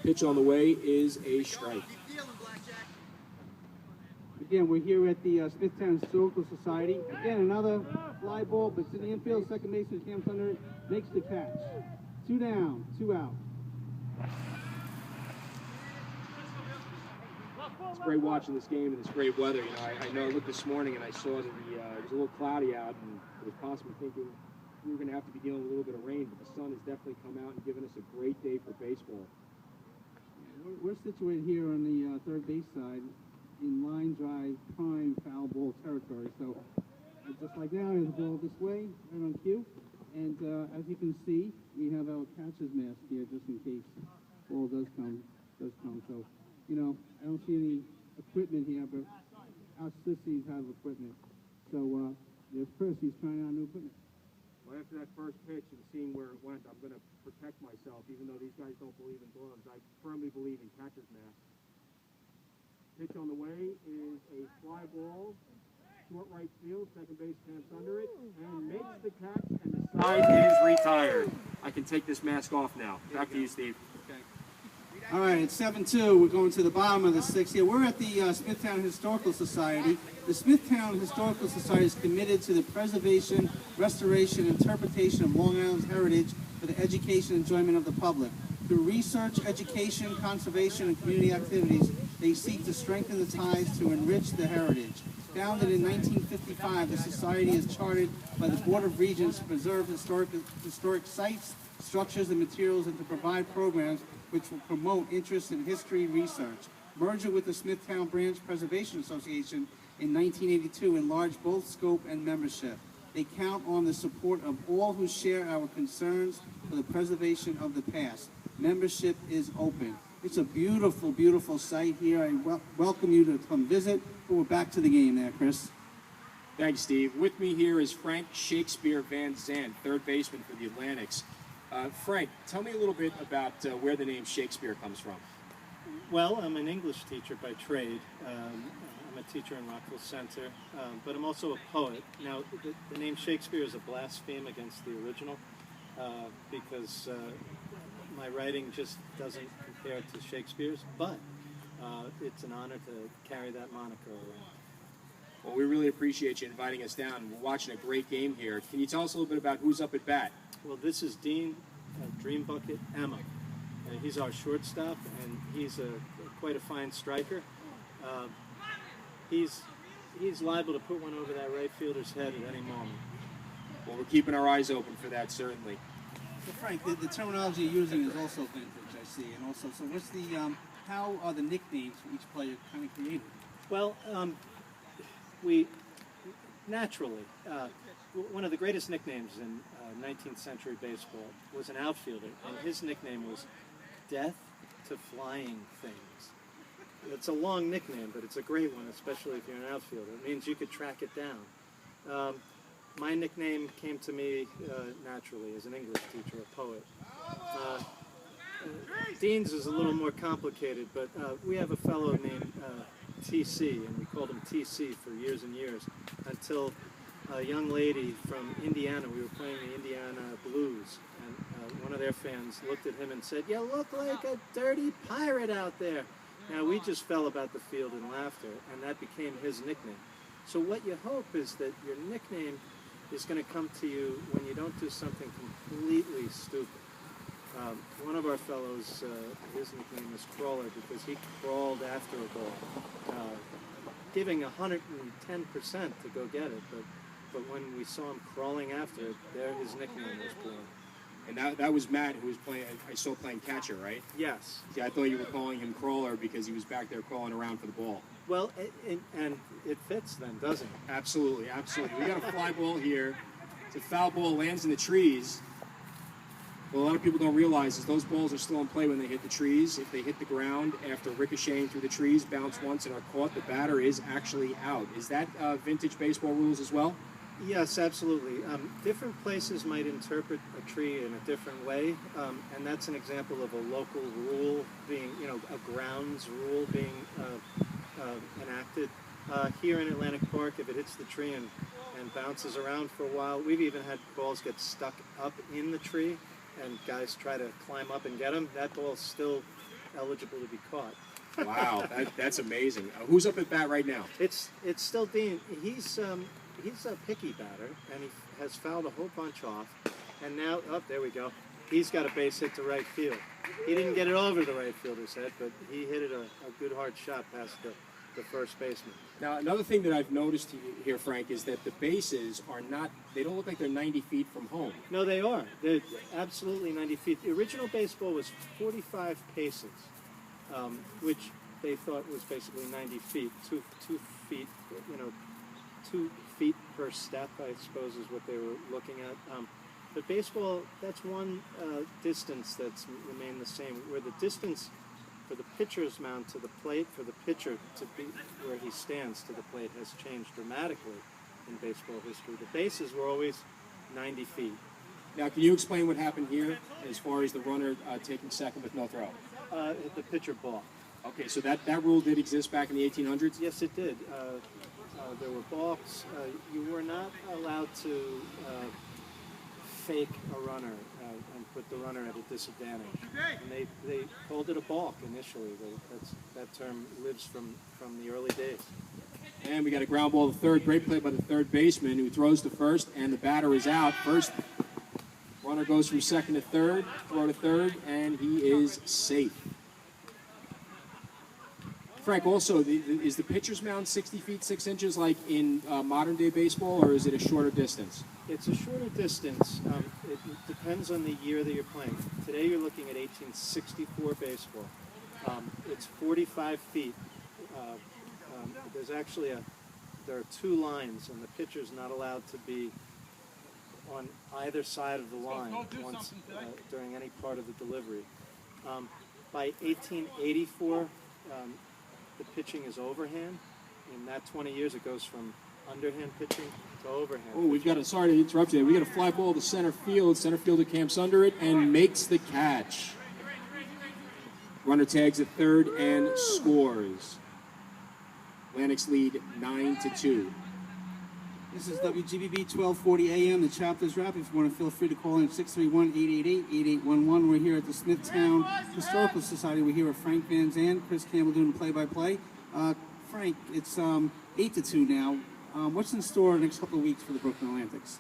Pitch on the way is a strike. Again, we're here at the Smithtown Historical Society. Again, another fly ball, but it's in the infield. Second baseman camps under it, makes the catch. 2 down, 2 out. It's great watching this game in this great weather. You know, I know I looked this morning and I saw that it was a little cloudy out, and I was possibly thinking we were going to have to be dealing with a little bit of rain, but the sun has definitely come out and given us a great day for baseball. We're situated here on the third base side in line drive prime foul ball territory. So just like now, there's a ball this way, right on cue. And as you can see, we have our catcher's mask here just in case ball does come. So, you know, I don't see any equipment here, but our sissies have equipment. So there's Chris, he's trying out new equipment. Well, after that first pitch and seeing where it went, I'm going to protect myself, even though these guys don't believe in gloves. I firmly believe in catcher's mask. Pitch on the way is a fly ball, short right field, second base camps under it, and makes the catch, and the side is retired. I can take this mask off now. Back to you, Steve. Okay. All right, it's 7-2. We're going to the bottom of the sixth here. We're at the Smithtown Historical Society. The Smithtown Historical Society is committed to the preservation, restoration, and interpretation of Long Island's heritage for the education and enjoyment of the public. Through research, education, conservation, and community activities, they seek to strengthen the ties to enrich the heritage. Founded in 1955, the Society is chartered by the Board of Regents to preserve historic sites, structures, and materials, and to provide programs which will promote interest in history research. Merger with the Smithtown Branch Preservation Association in 1982 enlarged both scope and membership. They count on the support of all who share our concerns for the preservation of the past. Membership is open. It's a beautiful, beautiful site here. I welcome you to come visit. But we're back to the game there, Chris. Thanks, Steve. With me here is Frank Shakespeare Van Zandt, third baseman for the Atlantics. Frank, tell me a little bit about where the name Shakespeare comes from. Well, I'm an English teacher by trade. I'm a teacher in Rockville Center, but I'm also a poet. Now, the name Shakespeare is a blaspheme against the original because my writing just doesn't compare to Shakespeare's, but it's an honor to carry that moniker around. Well, we really appreciate you inviting us down. We're watching a great game here. Can you tell us a little bit about who's up at bat? Well, this is Dean Dream Bucket Emma. He's our shortstop, and he's quite a fine striker. He's liable to put one over that right fielder's head at any moment. Well, we're keeping our eyes open for that, certainly. So Frank, the terminology you're using is also vintage, I see, and also, so what's the, how are the nicknames for each player kind of created? Well, we naturally, one of the greatest nicknames in 19th century baseball was an outfielder, and his nickname was Death to Flying Things. It's a long nickname, but it's a great one, especially if you're an outfielder. It means you could track it down. My nickname came to me naturally as an English teacher, a poet. Dean's is a little more complicated, but we have a fellow named TC, and we called him TC for years and years, until a young lady from Indiana, we were playing the Indiana Blues, and one of their fans looked at him and said, "You look like a dirty pirate out there." Now, we just fell about the field in laughter, and that became his nickname. So what you hope is that your nickname is going to come to you when you don't do something completely stupid. One of our fellows, his nickname is Crawler because he crawled after a ball, giving 110% to go get it, but when we saw him crawling after it, there his nickname was born. And that was Matt, who was playing, I saw playing catcher, right? Yes. Yeah, I thought you were calling him Crawler because he was back there crawling around for the ball. Well, and it fits then, doesn't it? Absolutely, absolutely. We got a fly ball here. It's a foul ball, lands in the trees. What a lot of people don't realize is those balls are still in play when they hit the trees. If they hit the ground after ricocheting through the trees, bounce once, and are caught, the batter is actually out. Is that vintage baseball rules as well? Yes, absolutely. Different places might interpret a tree in a different way, and that's an example of a local rule being, a grounds rule being enacted. Here in Atlantic Park, if it hits the tree and bounces around for a while, we've even had balls get stuck up in the tree, and guys try to climb up and get them. That ball's still eligible to be caught. Wow, that's amazing. Who's up at bat right now? It's still Dean. He's a picky batter, and he has fouled a whole bunch off. And now, oh, there we go. He's got a base hit to right field. He didn't get it over the right fielder's head, but he hit it a good hard shot past the first baseman. Now, another thing that I've noticed here, Frank, is that the bases are not, they don't look like they're 90 feet from home. No, they are. They're absolutely 90 feet. The original baseball was 45 paces, which they thought was basically 90 feet. 2 feet, 2 feet per step, I suppose, is what they were looking at. But baseball, that's one distance that's remained the same, where the distance for the pitcher's mound to the plate, for the pitcher to be where he stands to the plate, has changed dramatically in baseball history. The bases were always 90 feet. Now, can you explain what happened here as far as the runner taking second with no throw? The pitcher balked. Okay, so that rule did exist back in the 1800s? Yes, it did. There were balks. You were not allowed to fake a runner and put the runner at a disadvantage. And they called it a balk initially. That term lives from the early days. And we got a ground ball to third. Great play by the third baseman who throws to first, and the batter is out. First runner goes from second to third, throw to third, and he is safe. Frank, also, is the pitcher's mound 60 feet 6 inches like in modern-day baseball, or is it a shorter distance? It's a shorter distance. It depends on the year that you're playing. Today you're looking at 1864 baseball. It's 45 feet. There's actually there are 2 lines, and the pitcher's not allowed to be on either side of the line once during any part of the delivery. By 1884, the pitching is overhand. In that 20 years, it goes from underhand pitching to overhand. Oh, we've got sorry to interrupt you. We got a fly ball to center field. Center fielder camps under it and makes the catch. Runner tags at third and scores. Atlantic's lead 9-2. This is WGBB 1240 AM, the Chapters Wrap. If you want to, feel free to call in 631-888-8811. We're here at the Smithtown Historical Society. We're here with Frank Van Zandt, Chris Campbell doing the play-by-play. Frank, it's 8-2 now. What's in store the next couple of weeks for the Brooklyn Atlantics?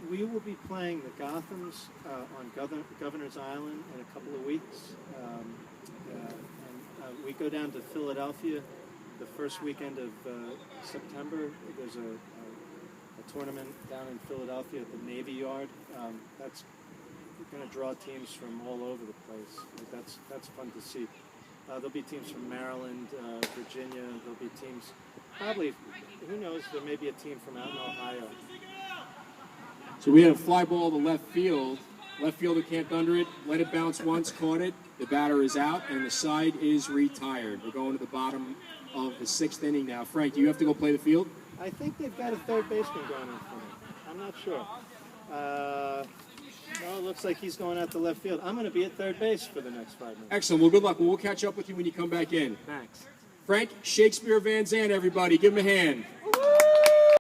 We will be playing the Gothams on Governor's Island in a couple of weeks. And we go down to Philadelphia the first weekend of September. There's a tournament down in Philadelphia at the Navy Yard. That's going to draw teams from all over the place. That's fun to see. There'll be teams from Maryland, Virginia. There'll be teams, probably, who knows, there may be a team from out in Ohio. So we had a fly ball to left field. Left fielder camped under it, let it bounce once, caught it. The batter is out, and the side is retired. We're going to the bottom of the 6th inning now. Frank, do you have to go play the field? I think they've got a third baseman going in for me. I'm not sure. No, it looks like he's going out to left field. I'm going to be at third base for the next 5 minutes. Excellent. Well, good luck. We'll catch up with you when you come back in. Thanks. Frank Shakespeare Van Zandt, everybody. Give him a hand.